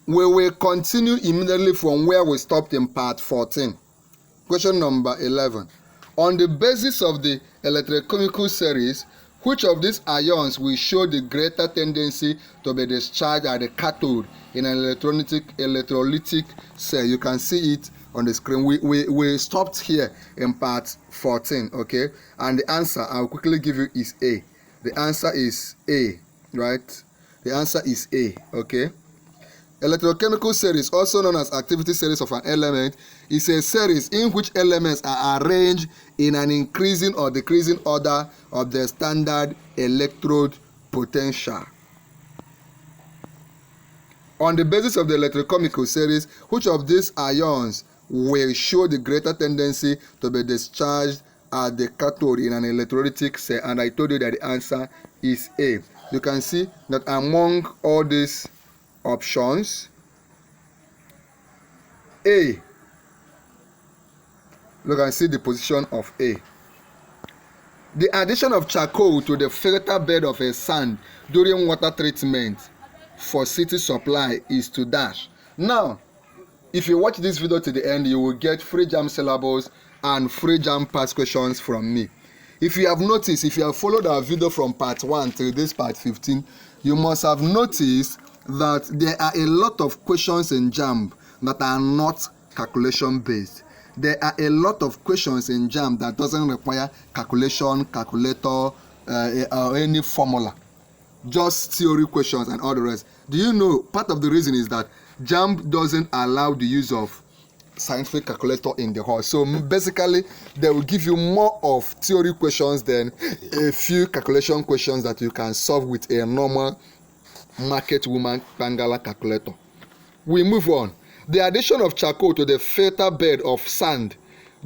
We will continue immediately from where we stopped in part 14. Question number 11. On the basis of the electrochemical series, which of these ions will show the greater tendency to be discharged at the cathode in an electrolytic cell? You can see it on the screen. We stopped here in part 14, okay? And the answer I'll quickly give you is A. The answer is A, right? The answer is A, okay? Electrochemical series, also known as activity series of an element, is a series in which elements are arranged in an increasing or decreasing order of their standard electrode potential. On the basis of the electrochemical series, which of these ions will show the greater tendency to be discharged at the cathode in an electrolytic cell? And I told you that the answer is A. You can see that among all these options, A, look and see the position of A. The addition of charcoal to the filter bed of a sand during water treatment for city supply is to dash. Now, if you watch this video to the end, you will get free JAMB syllables and free JAMB past questions from me. If you have noticed, if you have followed our video from part 1 till this part 15, you must have noticed that there are a lot of questions in JAMB that are not calculation based. There are a lot of questions in JAMB that doesn't require calculation, calculator, or any formula. Just theory questions and all the rest. Do you know part of the reason is that JAMB doesn't allow the use of scientific calculator in the hall? So basically, they will give you more of theory questions than a few calculation questions that you can solve with a normal market woman Pangala calculator. We move on. The addition of charcoal to the filter bed of sand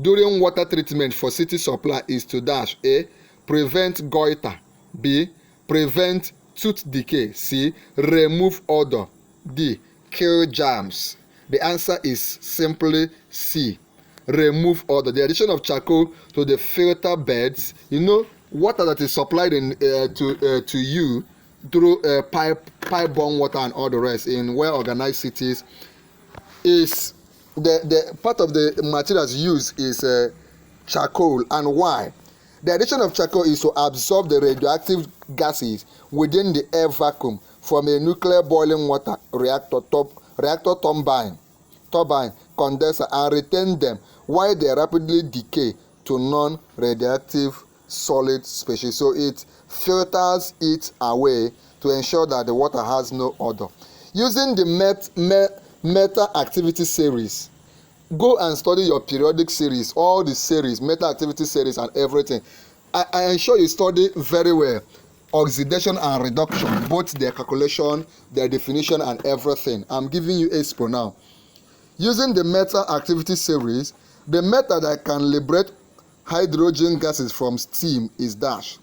during water treatment for city supply is to dash: A, prevent goiter; B, prevent tooth decay; C, remove odor; D, kill germs. The answer is simply C, remove odor. The addition of charcoal to the filter beds, you know, water that is supplied to you through pipe-borne water and all the rest in well-organized cities, is the part of the materials used is charcoal. And why? The addition of charcoal is to absorb the radioactive gases within the air vacuum from a nuclear boiling water reactor turbine, condenser, and retain them while they rapidly decay to non-radioactive solid species. So it filters it away to ensure that the water has no odor. Using the meta activity series, go and study your periodic series, all the series, meta activity series and everything. I ensure you study very well oxidation and reduction, both their calculation, their definition and everything. I'm giving you Expo now. Using the meta activity series, the method that can liberate hydrogen gases from steam is dash.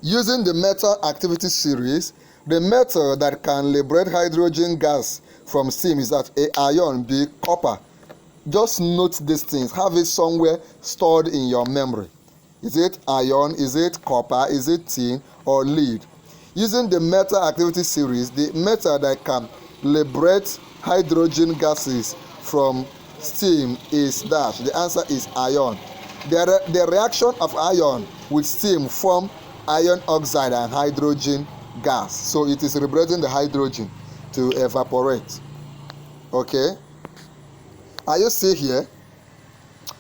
Using the meta activity series, the method that can liberate hydrogen gas from steam is that A, iron; B, copper. Just note these things. Have it somewhere stored in your memory. Is it iron? Is it copper? Is it tin or lead? Using the meta activity series, the method that can liberate hydrogen gases from steam is dash. The answer is iron. The reaction of iron with steam form iron oxide and hydrogen gas. So it is liberating the hydrogen to evaporate. Okay? Are you still here?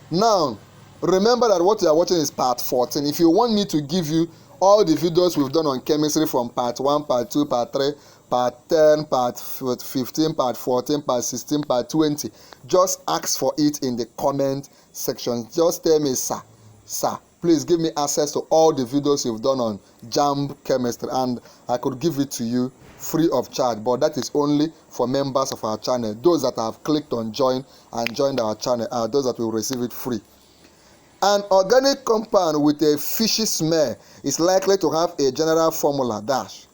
Now, remember that what you are watching is part 14. If you want me to give you all the videos we've done on chemistry from part 1, part 2, part 3, part 10, part 15, part 14, part 16, part 20, just ask for it in the comment section. Just tell me, sir, please give me access to all the videos you've done on JAMB chemistry, and I could give it to you free of charge, but that is only for members of our channel. Those that have clicked on join and joined our channel are those that will receive it free. An organic compound with a fishy smell is likely to have a general formula dash.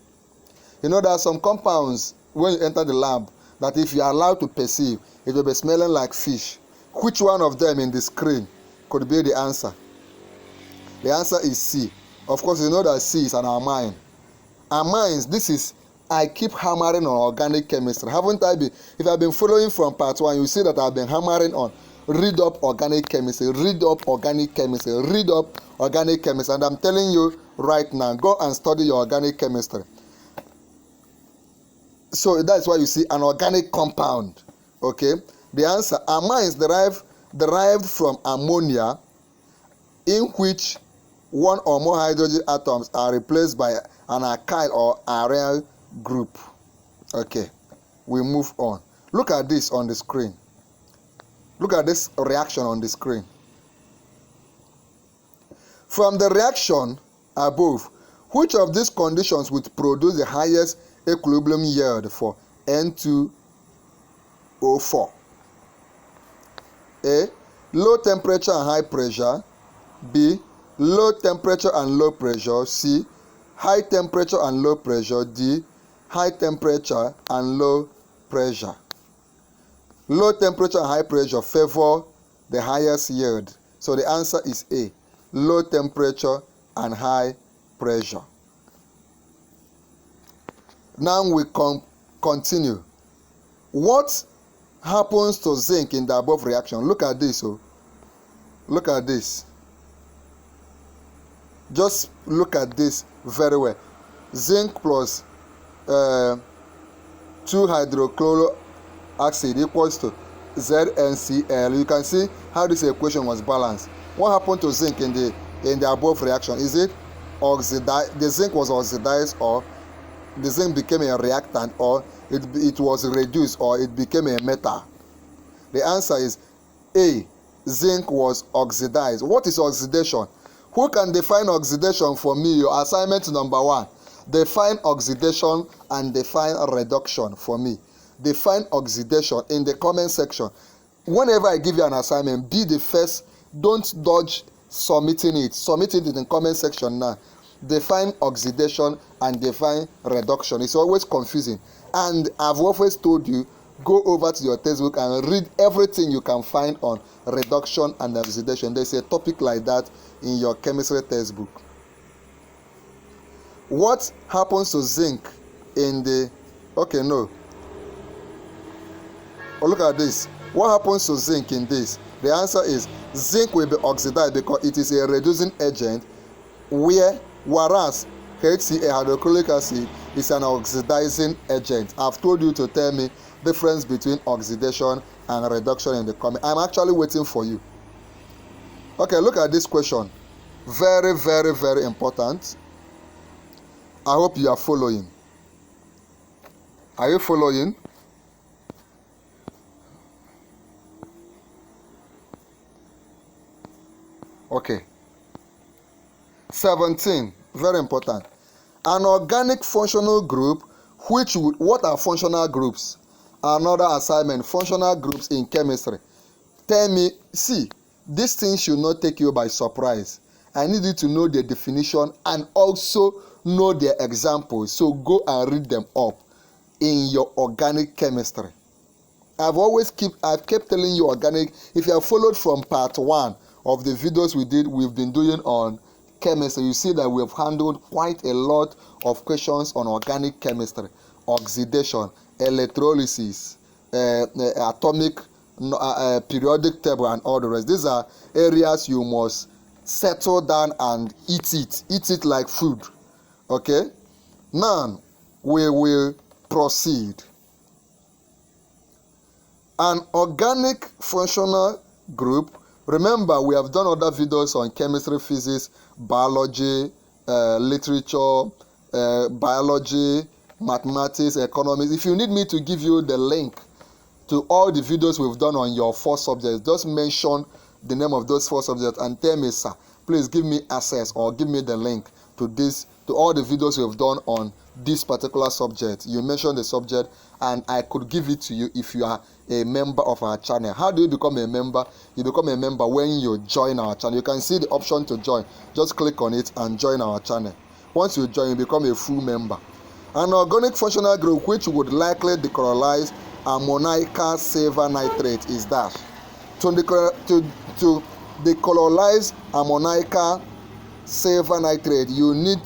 You know, there are some compounds when you enter the lab that if you are allowed to perceive, it will be smelling like fish. Which one of them in the screen could be the answer? The answer is C. Of course, you know that C is an amine. Amines, this is I keep hammering on organic chemistry. Haven't I been? If I've been following from part 1, you see that I've been hammering on read up organic chemistry, read up organic chemistry, read up organic chemistry. And I'm telling you right now, go and study your organic chemistry. So that's why you see an organic compound. Okay, the answer, amine is derived from ammonia, in which one or more hydrogen atoms are replaced by an alkyl or aryl group. Okay, we move on. Look at this on the screen. Look at this reaction on the screen. From the reaction above, which of these conditions would produce the highest equilibrium yield for N2O4? A. Low temperature and high pressure. B. Low temperature and low pressure. C. High temperature and low pressure. D. High temperature and low pressure. Low temperature and high pressure favor the highest yield. So the answer is A. Low temperature and high pressure. Now we continue. What happens to zinc in the above reaction? Look at this. Oh. Look at this. Just look at this very well. Zinc plus 2-hydrochloric acid equals to ZnCl. You can see how this equation was balanced. What happened to zinc in the above reaction? Is it oxidized? The zinc was oxidized, or the zinc became a reactant, or it was reduced, or it became a metal? The answer is A. Zinc was oxidized. What is oxidation? Who can define oxidation for me? Your assignment number 1. Define oxidation and define reduction for me. Define oxidation in the comment section. Whenever I give you an assignment, be the first. Don't dodge submitting it. Submit it in the comment section now. Define oxidation and define reduction. It's always confusing. And I've always told you, go over to your textbook and read everything you can find on reduction and oxidation. There's a topic like that in your chemistry textbook. What happens to zinc in the... Okay, no. Oh, look at this. What happens to zinc in this? The answer is zinc will be oxidized because it is a reducing agent, whereas HCl, hydrochloric acid, is an oxidizing agent. I've told you to tell me difference between oxidation and reduction in the comment. I'm actually waiting for you. Okay, look at this question. Very, very, very important. I hope you are following. Are you following? Okay. 17. Very important. An organic functional group, which would... What are functional groups? Another assignment. Functional groups in chemistry. Tell me, see, these things should not take you by surprise. I need you to know the definition and also know their examples. So go and read them up in your organic chemistry. I've kept telling you organic. If you have followed from part 1 of the videos we've been doing on chemistry, you see that we have handled quite a lot of questions on organic chemistry, oxidation, electrolysis, atomic, periodic table, and all the rest. These are areas you must settle down and eat it like food. Okay, now we will proceed. An organic functional group. Remember, we have done other videos on chemistry, physics, biology, literature, biology, mathematics, economics. If you need me to give you the link to all the videos we've done on your 4 subjects, just mention the name of those 4 subjects and tell me, sir, please give me access or give me the link to all the videos we've done on this particular subject. You mention the subject and I could give it to you if you are a member of our channel. How do you become a member? You become a member when you join our channel. You can see the option to join. Just click on it and join our channel. Once you join, you become a full member. An organic functional group which would likely decolorize ammoniacal silver nitrate is that. To decolorize ammoniacal silver nitrate, you need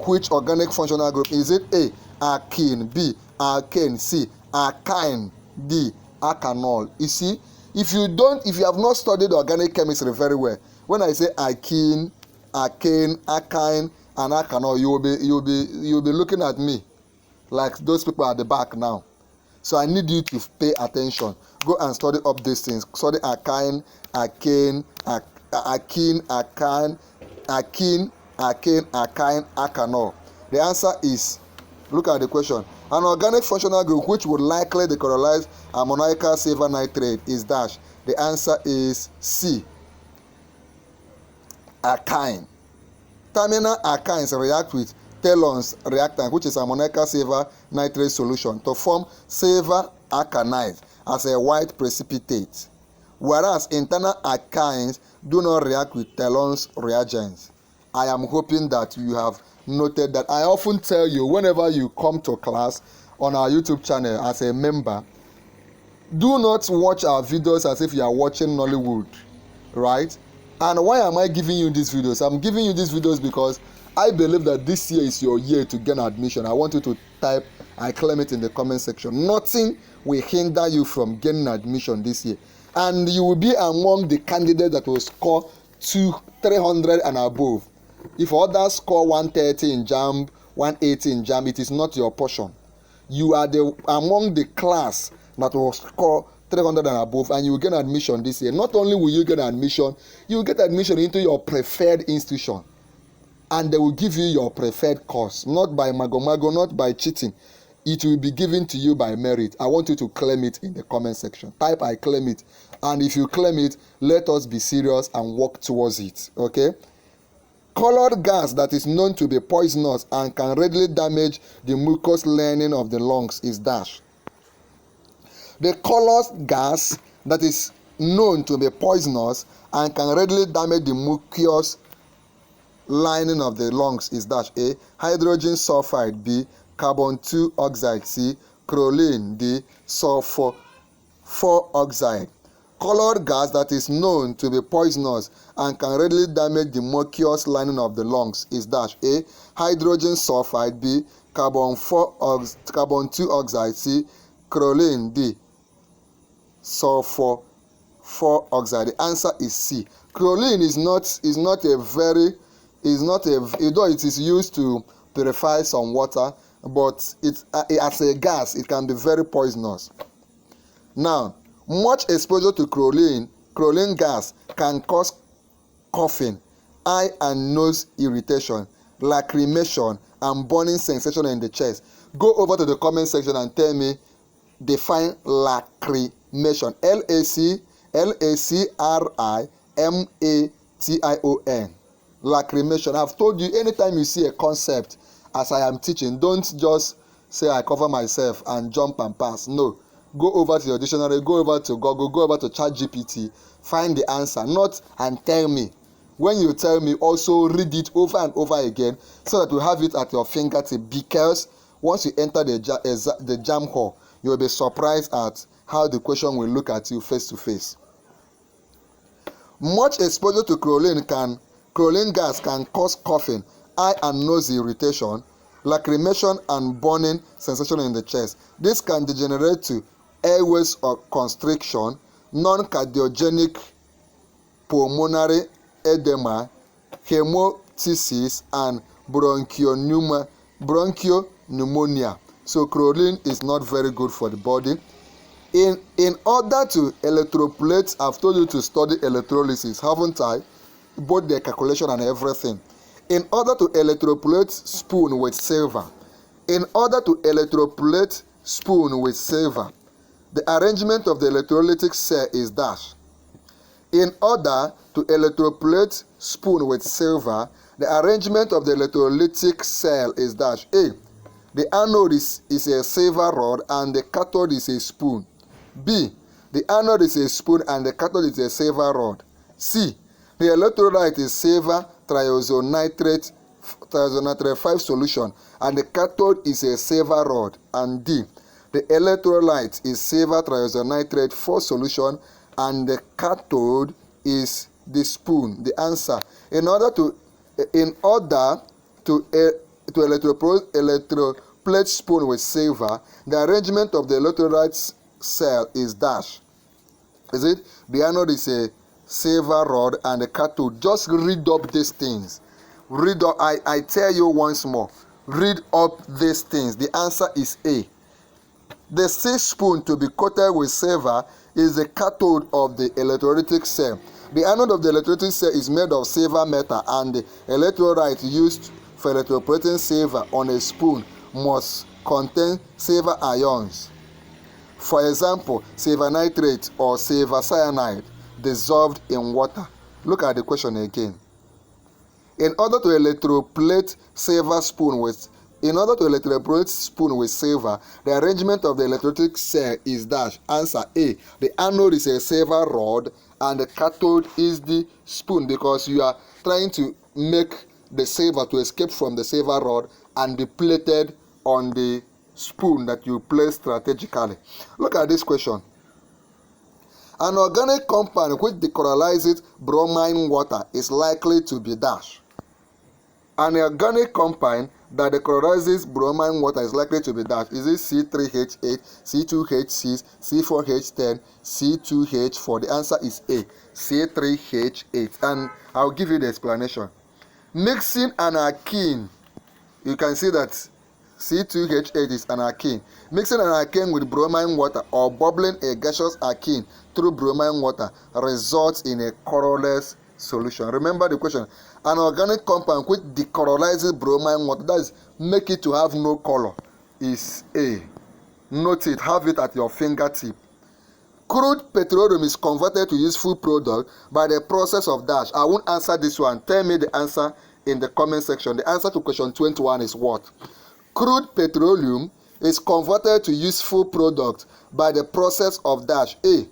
which organic functional group? Is it A, alkene. B, alkane. C, alkyne. D, alkanol. You see, if you have not studied organic chemistry very well, when I say alkene, alkane, alkyne, and alkanol, you'll be looking at me like those people at the back now. So I need you to pay attention. Go and study up these things. Study alkyne, alkane, alkene, alkyne, alkene, alkane, alkyne, alkanol. The answer is, look at the question. An organic functional group which would likely decolorize ammoniacal silver nitrate is dash. The answer is C, alkyne. Terminal alkynes react with Thelon's reactant, which is ammoniacal silver nitrate solution, to form silver alkanite as a white precipitate, whereas internal alkynes do not react with Thelon's reagents. I am hoping that you have noted that. I often tell you, whenever you come to class on our YouTube channel as a member, do not watch our videos as if you are watching Nollywood, right? And why am I giving you these videos? I'm giving you these videos because I believe that this year is your year to gain admission. I want you to type, I claim it in the comment section. Nothing will hinder you from gaining admission this year. And you will be among the candidates that will score 300 and above. If others score 130 in JAMB, 180 in JAMB, it is not your portion. You are among the class that will score 300 and above, and you will get admission this year. Not only will you get admission, you will get admission into your preferred institution, and they will give you your preferred course, not by mago, not by cheating. It will be given to you by merit. I want you to claim it in the comment section. Type I claim it, and if you claim it, let us be serious and work towards it. Okay? Colored gas that is known to be poisonous and can readily damage the mucous lining of the lungs is dash. The colored gas that is known to be poisonous and can readily damage the mucous lining of the lungs is dash. A, hydrogen sulfide. B, carbon 2 oxide. C, chlorine. D, sulfur 4 oxide. Colored gas that is known to be poisonous and can readily damage the mucous lining of the lungs is dash. A, hydrogen sulfide. B, carbon 2 oxide. C, chlorine. D, sulfur 4 oxide. The answer is C. Chlorine though it is used to purify some water, but as a gas it can be very poisonous. Now, much exposure to chlorine gas can cause coughing, eye and nose irritation, lacrimation, and burning sensation in the chest. Go over to the comment section and tell me, define lacrimation. Lacrimation. Lacrimation. I've told you, anytime you see a concept as I am teaching, don't just say I cover myself and jump and pass. No. Go over to your dictionary, go over to Google, go over to ChatGPT, find the answer, not and tell me. When you tell me, also read it over and over again so that you have it at your fingertip, because once you enter the JAMB hall, you will be surprised at how the question will look at you face to face. Much exposure to chlorine gas can cause coughing, eye and nose irritation, lacrimation, and burning sensation in the chest. This can degenerate to airways or constriction, non-cardiogenic pulmonary edema, hemoptysis, and bronchopneumonia. So chlorine is not very good for the body. In order to electroplate, I've told you to study electrolysis, haven't I? Both the calculation and everything. In order to electroplate spoon with silver, the arrangement of the electrolytic cell is dash. In order to electroplate spoon with silver, the arrangement of the electrolytic cell is dash. A, the anode is a silver rod and the cathode is a spoon. B, the anode is a spoon and the cathode is a silver rod. C, the electrolyte is silver triazonitrate 5 solution and the cathode is a silver rod. And D, the electrolyte is silver triazonitrate 4 solution and the cathode is the spoon. The answer. In order to electroplate plate spoon with silver, the arrangement of the electrolyte cell is dash. Is it? The anode is a silver rod and the cathode. Just read up these things. Read up. I tell you once more. Read up these things. The answer is A. The silk spoon to be coated with silver is the cathode of the electrolytic cell. The anode of the electrolytic cell is made of silver metal, and the electrolyte used for electroplating silver on a spoon must contain silver ions. For example, silver nitrate or silver cyanide dissolved in water. Look at the question again. In order to electroplate spoon with silver, the arrangement of the electrolytic cell is dash. Answer A. The anode is a silver rod and the cathode is the spoon, because you are trying to make the silver to escape from the silver rod and be plated on the spoon that you place strategically. Look at this question. An organic compound which decolonizes bromine water is likely to be dash. An organic compound that decolonizes bromine water is likely to be dash. Is it C3H8, C2H6, C4H10, C2H4? The answer is A, C3H8. And I'll give you the explanation. Mixing an alkene, you can see that C2H8 is an alkene. Mixing an alkene with bromine water or bubbling a gaseous alkene through bromine water results in a colorless solution. Remember the question. An organic compound which decolonizes bromine water, that is, make it to have no color, is A. Note it, have it at your fingertip. Crude petroleum is converted to useful product by the process of dash. I won't answer this one. Tell me the answer in the comment section. The answer to question 21 is what? Crude petroleum is converted to useful product by the process of dash. A.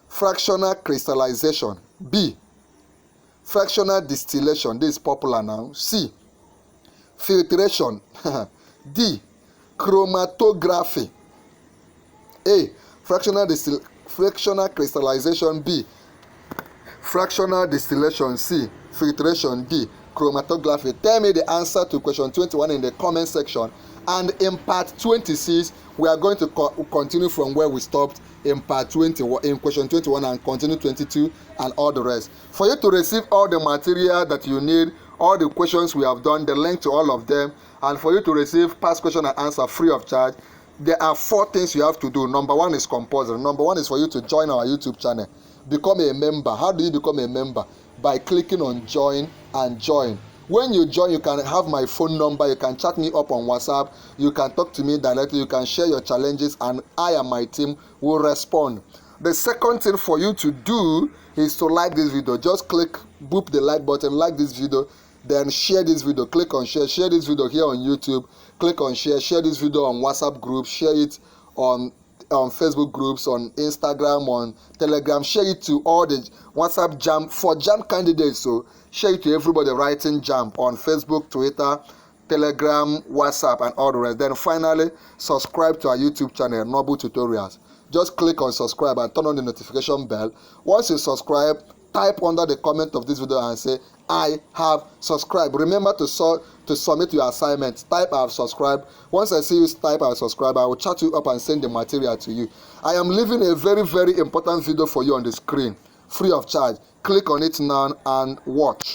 Fractional crystallization. B. Fractional distillation. This is popular now. C. Filtration. D. Chromatography. A. Fractional crystallization. B. Fractional distillation. C. Filtration. D. Chromatography. Tell me the answer to question 21 in the comment section. And in part 26, we are going to continue from where we stopped in part 21, in question 21, and continue 22 and all the rest. For you to receive all the material that you need, all the questions we have done, the link to all of them, and for you to receive past question and answer free of charge, there are 4 things you have to do. Number 1 is compulsory. Number 1 is for you to join our YouTube channel. Become a member. How do you become a member? By clicking on join and join. When you join, you can have my phone number, you can chat me up on WhatsApp, you can talk to me directly, you can share your challenges, and I and my team will respond. The second thing for you to do is to like this video. Just boop the like button, like this video, then share this video. Click on share. Share this video here on YouTube. Click on share. Share this video on WhatsApp groups. Share it on Facebook groups, on Instagram, on Telegram. Share it to all the WhatsApp JAMB for JAMB candidates. So share it to everybody writing JAMB on Facebook, Twitter, Telegram, WhatsApp, and all the rest. Then finally, subscribe to our YouTube channel, Noble Tutorials. Just click on subscribe and turn on the notification bell. Once you subscribe, type under the comment of this video and say, I have subscribed. Remember to submit your assignment. Type I have subscribed. Once I see you type I have subscribed, I will chat you up and send the material to you. I am leaving a very, very important video for you on the screen, free of charge. Click on it now and watch.